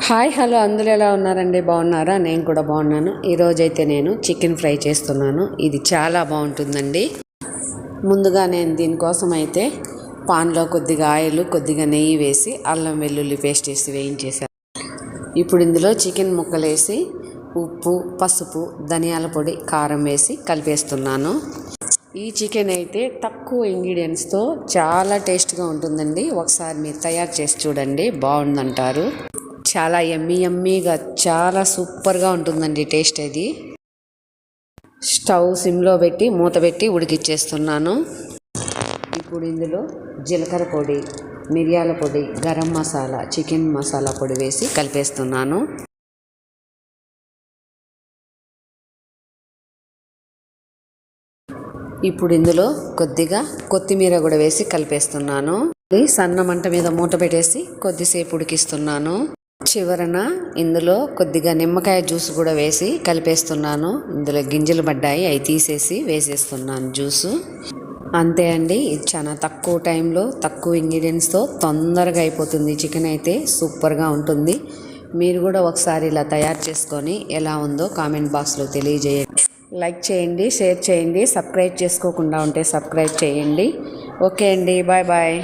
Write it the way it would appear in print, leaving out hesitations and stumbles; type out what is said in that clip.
Hi hello అందరూ ఎలా ఉన్నారండి? బాగున్నారా? నేను కూడా బాగున్నాను. ఈరోజైతే నేను చికెన్ ఫ్రై చేస్తున్నాను. ఇది చాలా బాగుంటుందండి. ముందుగా నేను దీనికోసం అయితే పాన్లో కొద్దిగా ఆయిల్ కొద్దిగా నెయ్యి వేసి అల్లం వెల్లుల్లి పేస్ట్ వేసి వేయించేసాను. ఇప్పుడు ఇందులో చికెన్ ముక్కలు వేసి ఉప్పు పసుపు ధనియాల పొడి కారం వేసి కలిపేస్తున్నాను. ఈ చికెన్ అయితే తక్కువ ఇంగ్రీడియంట్స్తో చాలా టేస్ట్గా ఉంటుందండి. ఒకసారి మీరు తయారు చేసి చూడండి, బాగుందంటారు. చాలా యమ్మీగా చాలా సూపర్గా ఉంటుందండి టేస్ట్. అది స్టవ్ సిమ్లో పెట్టి మూత పెట్టి ఉడికిచ్చేస్తున్నాను. ఇప్పుడు ఇందులో జీలకర్ర పొడి మిరియాల పొడి గరం మసాలా చికెన్ మసాలా పొడి వేసి కలిపేస్తున్నాను. ఇప్పుడు ఇందులో కొద్దిగా కొత్తిమీర కూడా వేసి కలిపేస్తున్నాను. సన్న మంట మీద మూత పెట్టేసి కొద్దిసేపు ఉడికిస్తున్నాను. చివరన ఇందులో కొద్దిగా నిమ్మకాయ జ్యూస్ కూడా వేసి కలిపేస్తున్నాను. ఇందులో గింజలు పడ్డాయి, అవి తీసేసి వేసేస్తున్నాను జ్యూసు. అంతే అండి, ఇది చాలా తక్కువ టైంలో తక్కువ ఇంగ్రీడియంట్స్తో తొందరగా అయిపోతుంది. చికెన్ అయితే సూపర్గా ఉంటుంది. మీరు కూడా ఒకసారి ఇలా తయారు చేసుకొని ఎలా ఉందో కామెంట్ బాక్స్లో తెలియజేయండి. లైక్ చేయండి, షేర్ చేయండి, సబ్స్క్రైబ్ చేసుకోకుండా ఉంటే సబ్స్క్రైబ్ చేయండి. ఓకే అండి, బాయ్ బాయ్.